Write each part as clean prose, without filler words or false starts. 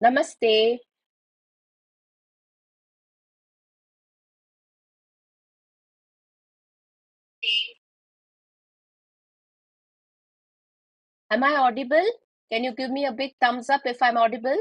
Namaste. Am I audible? Can you give me a big thumbs up if I'm audible?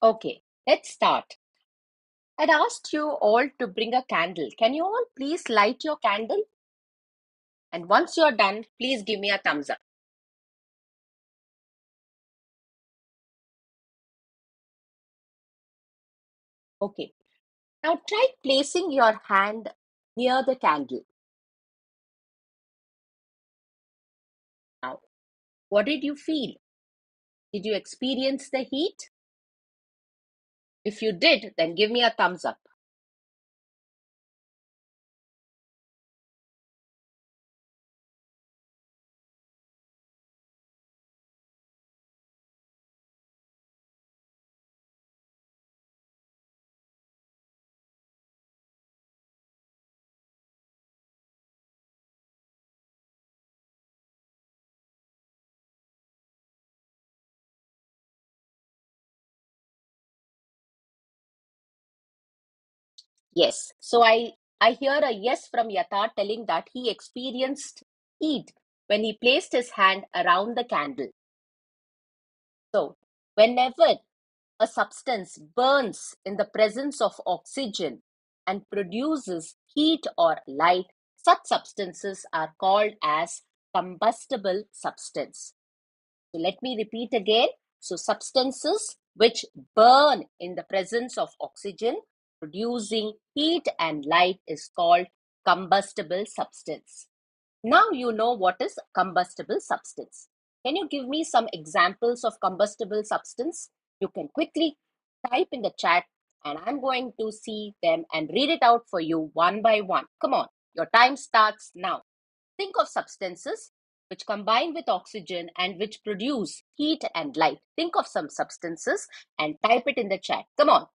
Okay, let's start. I'd asked you all to bring a candle. Can you all please light your candle? And once you're done, please give me a thumbs up. Okay, now try placing your hand near the candle. Now, what did you feel? Did you experience the heat? If you did, then give me a thumbs up. Yes. So I hear a yes from Yatha telling that he experienced heat when he placed his hand around the candle. So, whenever a substance burns in the presence of oxygen and produces heat or light, such substances are called as combustible substance. So let me repeat again. So substances which burn in the presence of oxygen producing heat and light is called combustible substance. Now you know what is combustible substance. Can you give me some examples of combustible substance? You can quickly type in the chat and I'm going to see them and read it out for you one by one. Come on, your time starts now. Think of substances which combine with oxygen and which produce heat and light. Think of some substances and type it in the chat. Come on.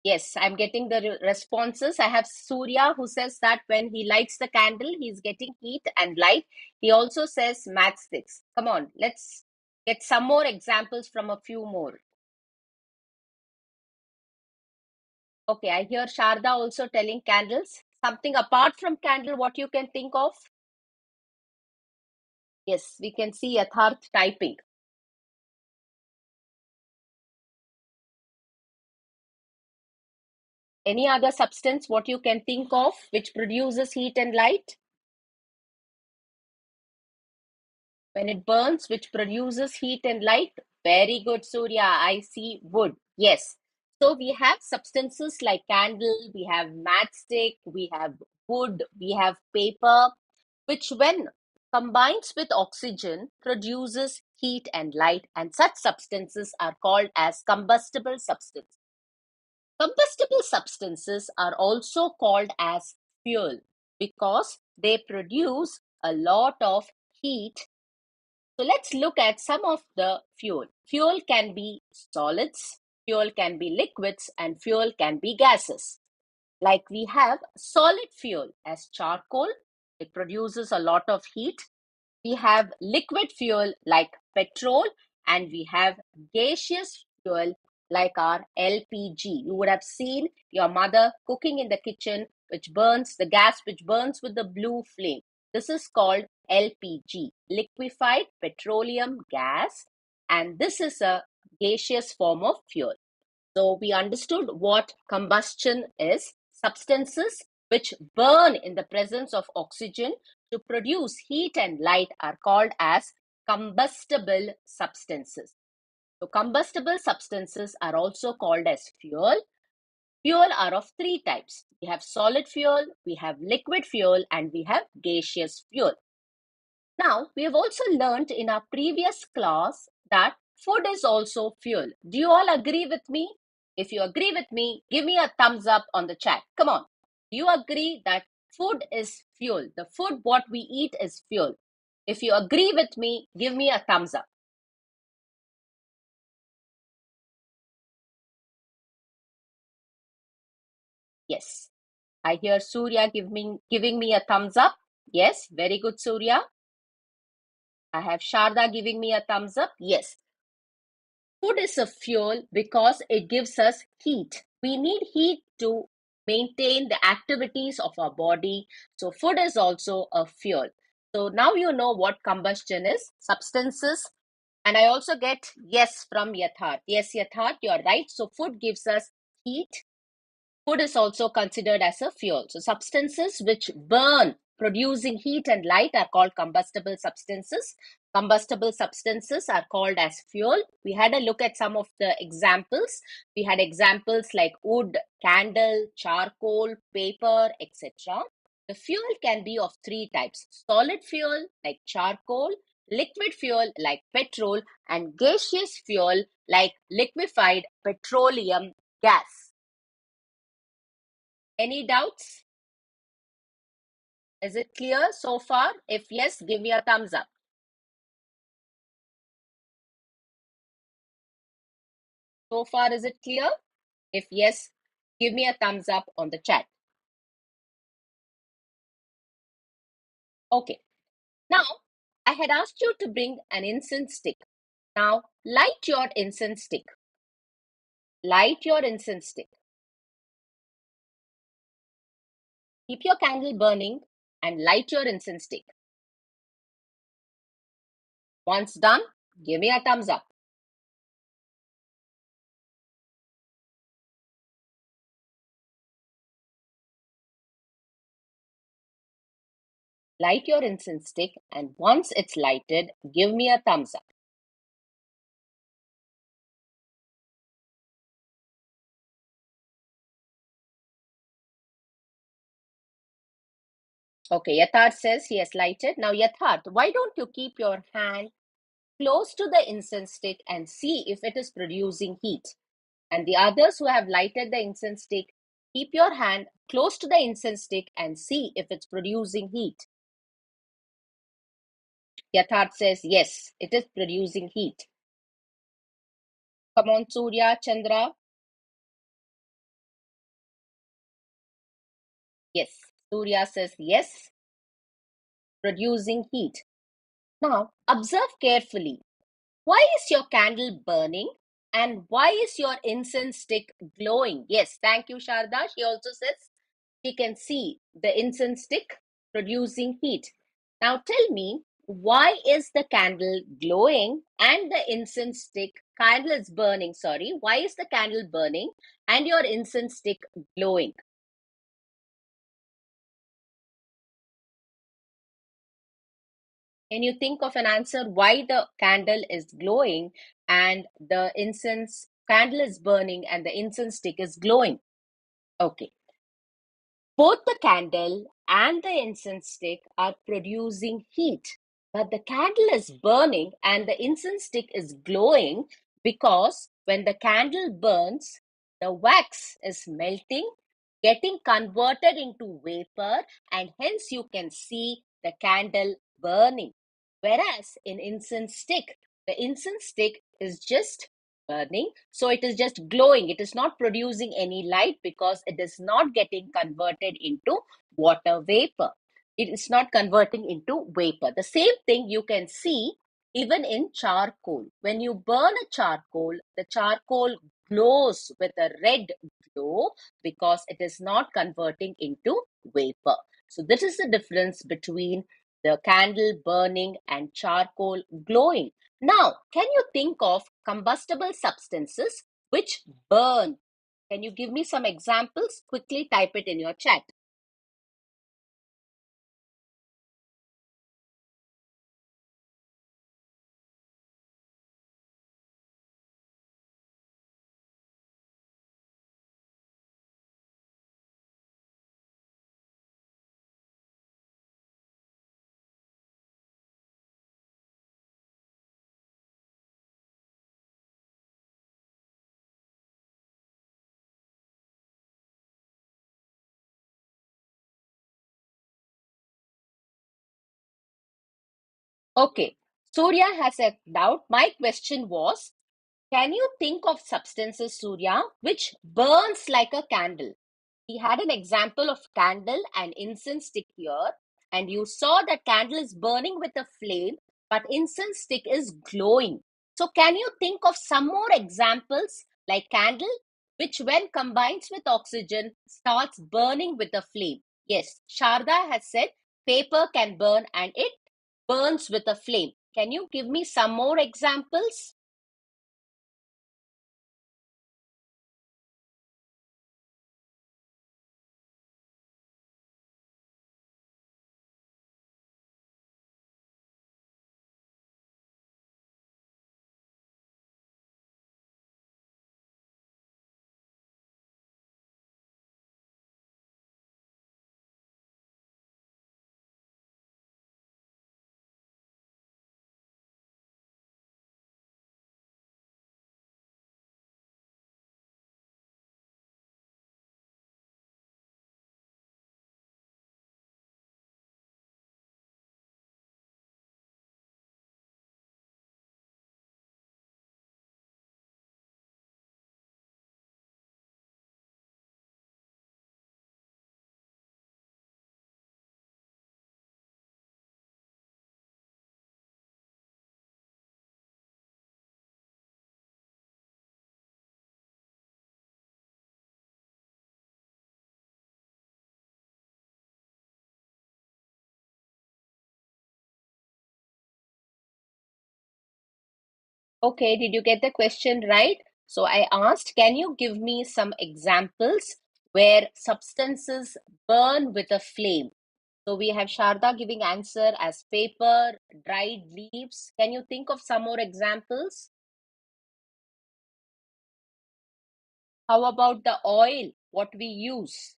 Yes, I'm getting the responses. I have Surya who says that when he lights the candle, he's getting heat and light. He also says matchsticks. Come on, let's get some more examples from a few more. Okay, I hear Sharda also telling candles. Something apart from candle, what you can think of? Yes, we can see Yatharth typing. Any other substance, what you can think of, which produces heat and light? When it burns, which produces heat and light? Very good, Surya. I see wood. Yes. So we have substances like candle, we have matchstick, we have wood, we have paper, which when combines with oxygen produces heat and light, and such substances are called as combustible substances. Combustible substances are also called as fuel because they produce a lot of heat. So let's look at some of the fuel. Fuel can be solids, fuel can be liquids, and fuel can be gases. Like we have solid fuel as charcoal, it produces a lot of heat. We have liquid fuel like petrol, and we have gaseous fuel like our LPG. You would have seen your mother cooking in the kitchen, which burns the gas, which burns with the blue flame. This is called LPG, liquefied petroleum gas, and this is a gaseous form of fuel. So we understood what combustion is: substances which burn in the presence of oxygen to produce heat and light are called as combustible substances. So combustible substances are also called as fuel. Fuel are of three types. We have solid fuel, we have liquid fuel, and we have gaseous fuel. Now, we have also learned in our previous class that food is also fuel. Do you all agree with me? If you agree with me, give me a thumbs up on the chat. Come on. Do you agree that food is fuel? The food what we eat is fuel. If you agree with me, give me a thumbs up. Yes. I hear Surya giving me a thumbs up. Yes, very good, Surya. I have Sharda giving me a thumbs up. Yes. Food is a fuel because it gives us heat. We need heat to maintain the activities of our body. So food is also a fuel. So now you know what combustion is, substances. And I also get yes from Yatharth. Yes, Yatharth, you're right. So food gives us heat. Food is also considered as a fuel. So substances which burn producing heat and light are called combustible substances. Combustible substances are called as fuel. We had a look at some of the examples. We had examples like wood, candle, charcoal, paper, etc. The fuel can be of three types: solid fuel like charcoal, liquid fuel like petrol, and gaseous fuel like liquefied petroleum gas. Any doubts? Is it clear so far? If yes, give me a thumbs up. So far, is it clear? If yes, give me a thumbs up on the chat. Okay. Now, I had asked you to bring an incense stick. Now, light your incense stick. Light your incense stick. Keep your candle burning and light your incense stick. Once done, give me a thumbs up. Light your incense stick, and once it's lighted, give me a thumbs up. Okay, Yatharth says he has lighted. Now, Yatharth, why don't you keep your hand close to the incense stick and see if it is producing heat? And the others who have lighted the incense stick, keep your hand close to the incense stick and see if it's producing heat. Yatharth says, yes, it is producing heat. Come on, Surya, Chandra. Yes, Surya says, yes, producing heat. Now, observe carefully. Why is your candle burning? And why is your incense stick glowing? Yes, thank you, Sharda. She also says she can see the incense stick producing heat. Now tell me, why is the candle glowing and the incense stick candle is burning? Sorry, why is the candle burning and your incense stick glowing? Can you think of an answer why the candle is glowing and the incense candle is burning and the incense stick is glowing? Okay. Both the candle and the incense stick are producing heat, but the candle is burning and the incense stick is glowing because when the candle burns, the wax is melting, getting converted into vapor, and hence you can see the candle burning. Whereas in incense stick, the incense stick is just burning. So it is just glowing. It is not producing any light because it is not getting converted into water vapor. It is not converting into vapor. The same thing you can see even in charcoal. When you burn a charcoal, the charcoal glows with a red glow because it is not converting into vapor. So this is the difference between the candle burning and charcoal glowing. Now, can you think of combustible substances which burn? Can you give me some examples? Quickly type it in your chat. Okay, Surya has a doubt. My question was, can you think of substances, Surya, which burns like a candle? He had an example of candle and incense stick here, and you saw that candle is burning with a flame, but incense stick is glowing. So can you think of some more examples like candle, which when combines with oxygen starts burning with a flame? Yes, Sharda has said paper can burn and it burns with a flame. Can you give me some more examples? Okay, did you get the question right? So I asked, can you give me some examples where substances burn with a flame? So we have Sharda giving answer as paper, dried leaves. Can you think of some more examples? How about the oil, what we use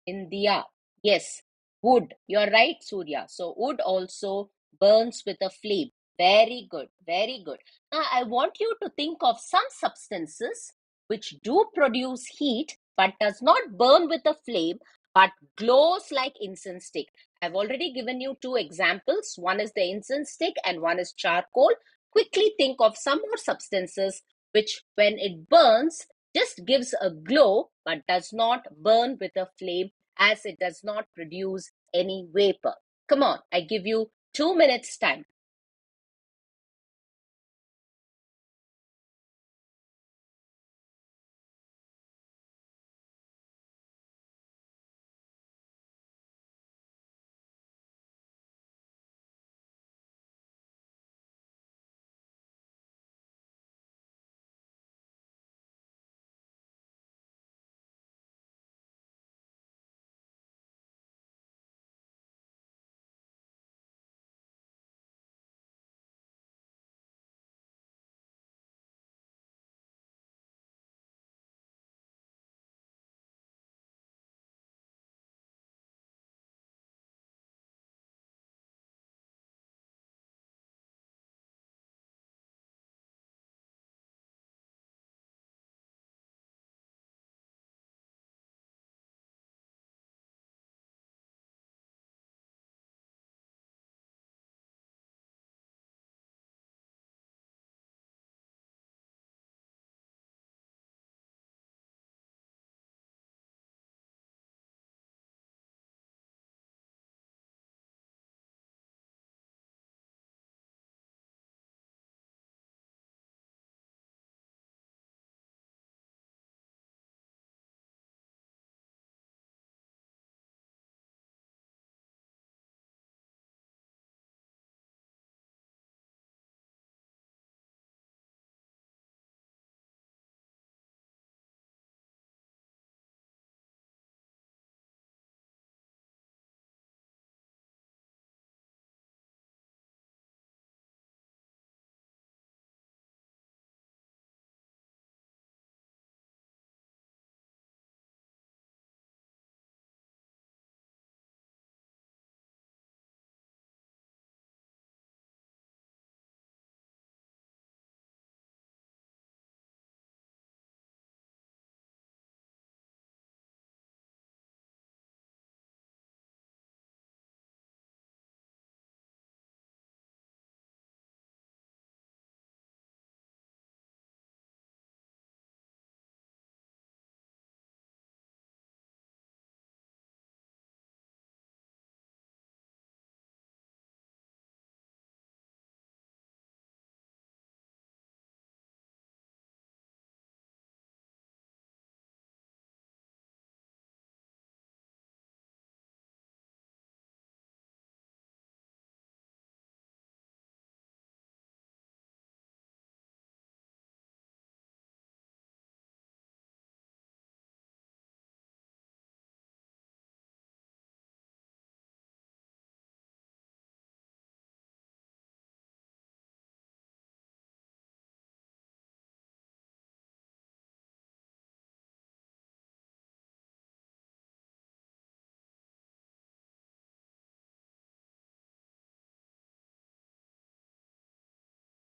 in diya? Yes, wood. You're right, Surya. So wood also burns with a flame. Very good, very good. Now I want you to think of some substances which do produce heat but does not burn with a flame but glows like incense stick. I've already given you two examples. One is the incense stick and one is charcoal. Quickly think of some more substances which when it burns just gives a glow but does not burn with a flame as it does not produce any vapor. Come on, I give you 2 minutes time.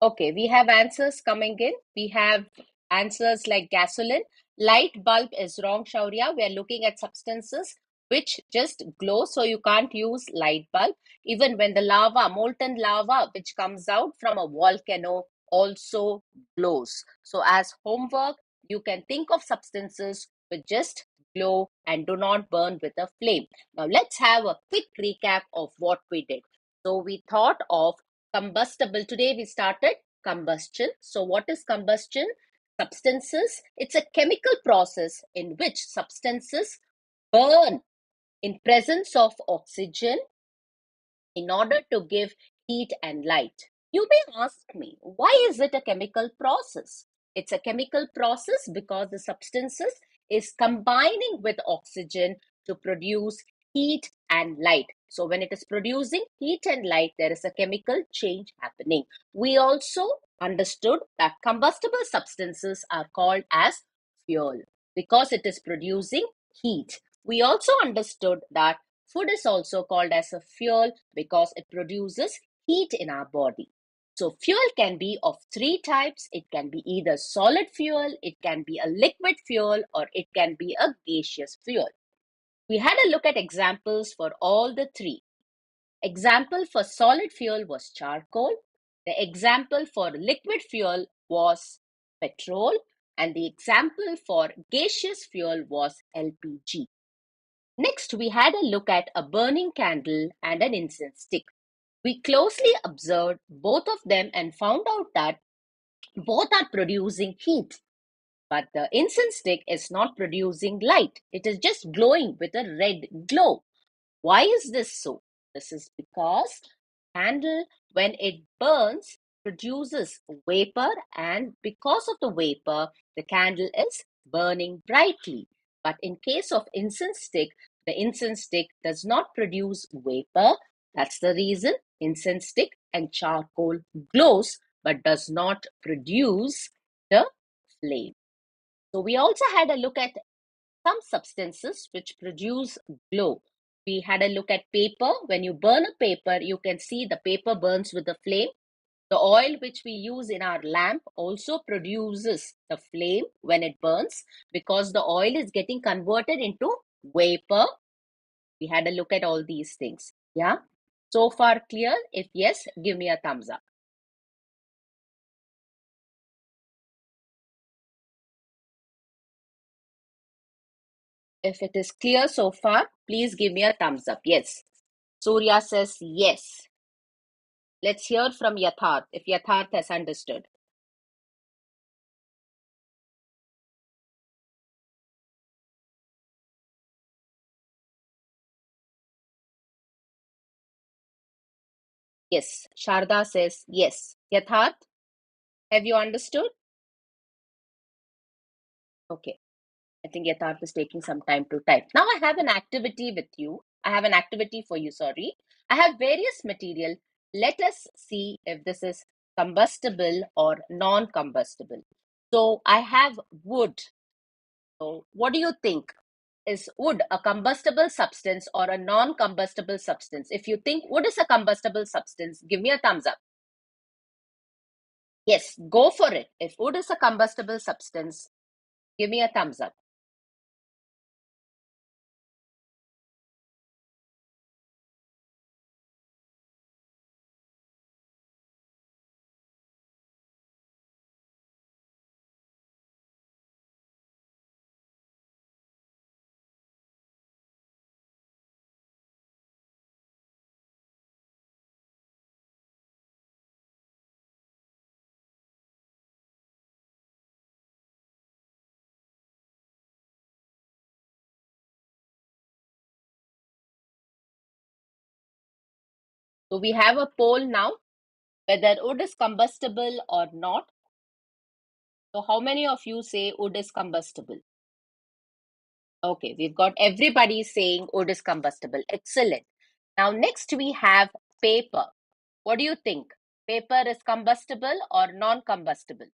Okay, we have answers coming in. We have answers like gasoline. Light bulb is wrong, Shaurya. We are looking at substances which just glow, so you can't use light bulb. Even when the lava, molten lava, which comes out from a volcano, also glows. So, as homework, you can think of substances which just glow and do not burn with a flame. Now, let's have a quick recap of what we did. So, we thought of combustible. Today we started combustion. So what is combustion? Substances. It's a chemical process in which substances burn in presence of oxygen in order to give heat and light. You may ask me, why is it a chemical process? It's a chemical process because the substances is combining with oxygen to produce heat and light. So when it is producing heat and light, there is a chemical change happening. We also understood that combustible substances are called as fuel because it is producing heat. We also understood that food is also called as a fuel because it produces heat in our body. So fuel can be of three types. It can be either solid fuel, it can be a liquid fuel, or it can be a gaseous fuel. We had a look at examples for all the three. Example for solid fuel was charcoal. The example for liquid fuel was petrol. And the example for gaseous fuel was LPG. Next, we had a look at a burning candle and an incense stick. We closely observed both of them and found out that both are producing heat. But the incense stick is not producing light. It is just glowing with a red glow. Why is this so? This is because candle, when it burns, produces vapor, and because of the vapor, the candle is burning brightly. But in case of incense stick, the incense stick does not produce vapor. That's the reason incense stick and charcoal glows but does not produce the flame. So we also had a look at some substances which produce glow. We had a look at paper. When you burn a paper, you can see the paper burns with the flame. The oil which we use in our lamp also produces the flame when it burns because the oil is getting converted into vapor. We had a look at all these things. Yeah. So far clear? If yes, give me a thumbs up. If it is clear so far, please give me a thumbs up. Yes. Surya says yes. Let's hear from Yatharth if Yatharth has understood. Yes. Sharda says yes. Yatharth, have you understood? Okay. I think Yatharth is taking some time to type. Now I have an activity with you. I have an activity for you, sorry. I have various material. Let us see if this is combustible or non-combustible. So I have wood. So what do you think? Is wood a combustible substance or a non-combustible substance? If you think wood is a combustible substance, give me a thumbs up. Yes, go for it. If wood is a combustible substance, give me a thumbs up. So we have a poll now whether wood is combustible or not. So how many of you say wood is combustible? Okay, we've got everybody saying wood is combustible. Excellent. Now next we have paper. What do you think? Paper is combustible or non-combustible?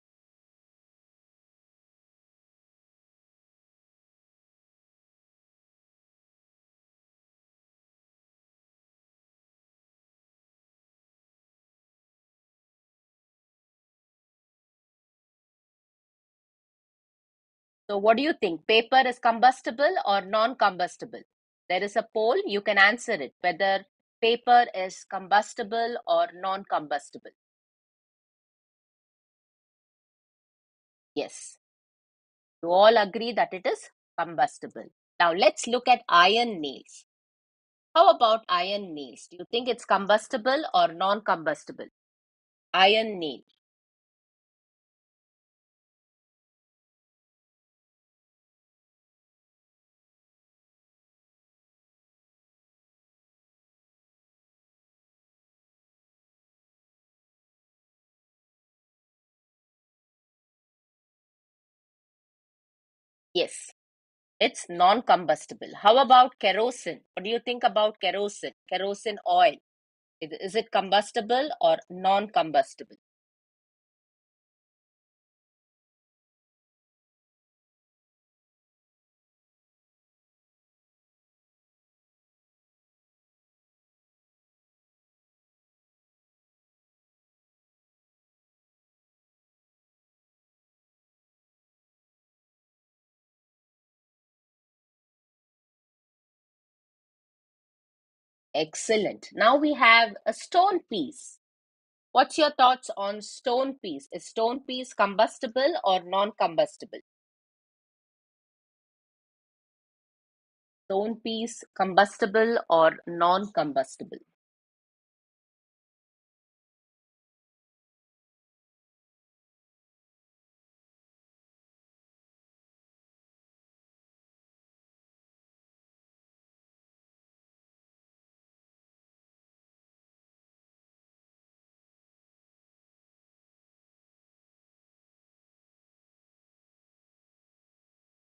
So what do you think? Paper is combustible or non-combustible? There is a poll. You can answer it, whether paper is combustible or non-combustible. Yes. You all agree that it is combustible. Now let's look at iron nails. How about iron nails? Do you think it's combustible or non-combustible? Iron nail. Yes, it's non-combustible. How about kerosene? What do you think about kerosene? Kerosene oil. Is it combustible or non-combustible? Excellent. Now we have a stone piece. What's your thoughts on stone piece? Is stone piece combustible or non-combustible? Stone piece combustible or non-combustible?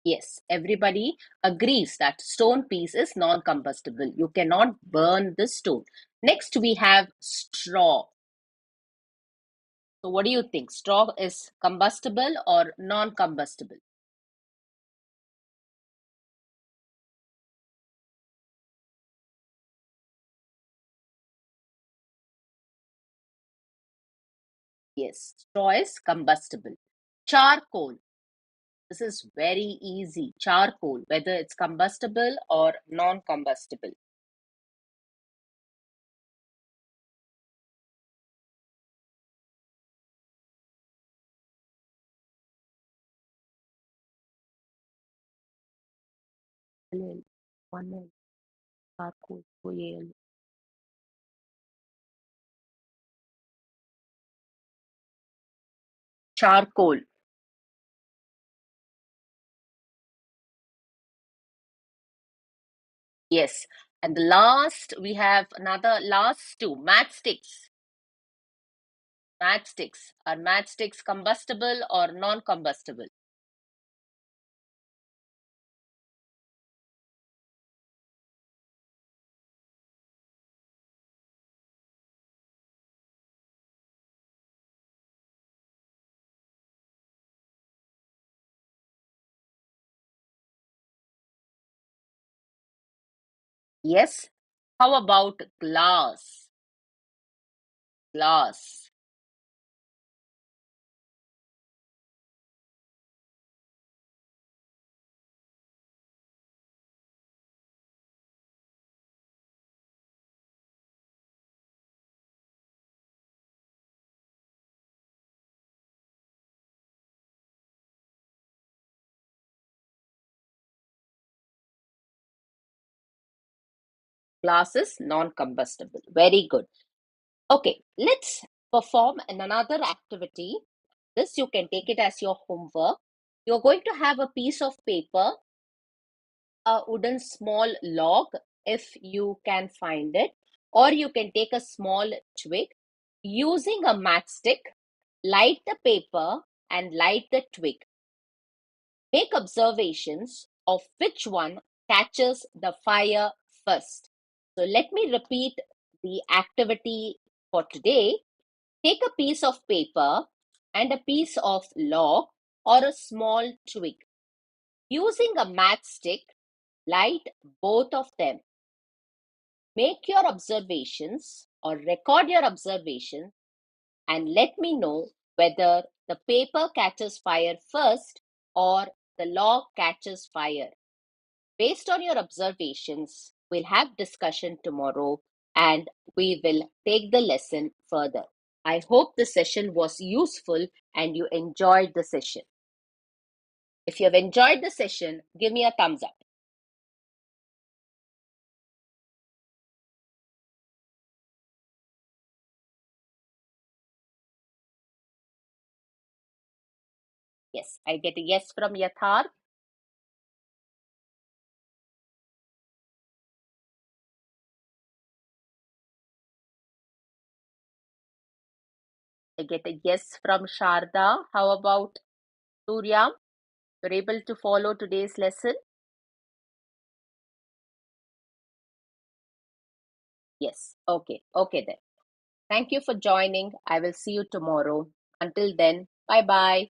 Yes, everybody agrees that stone piece is non-combustible. You cannot burn the stone. Next, we have straw. So what do you think? Straw is combustible or non-combustible? Yes, straw is combustible. Charcoal. This is very easy. Charcoal, whether it's combustible or non-combustible. Charcoal. Charcoal. Yes. And the last, we have another last two. Matchsticks. Matchsticks. Are matchsticks combustible or non-combustible? Yes. How about glass? Glass. Glass is non-combustible. Very good. Okay, let's perform another activity. This you can take it as your homework. You're going to have a piece of paper, a wooden small log, if you can find it, or you can take a small twig. Using a matchstick, light the paper and light the twig. Make observations of which one catches the fire first. So let me repeat the activity for today. Take a piece of paper and a piece of log or a small twig. Using a matchstick, light both of them. Make your observations or record your observations and let me know whether the paper catches fire first or the law catches fire. Based on your observations, we'll have discussion tomorrow and we will take the lesson further. I hope the session was useful and you enjoyed the session. If you have enjoyed the session, give me a thumbs up. Yes, I get a yes from Yathar. I get a yes from Sharda. How about Surya? You're able to follow today's lesson? Yes. Okay. Okay then. Thank you for joining. I will see you tomorrow. Until then, bye bye.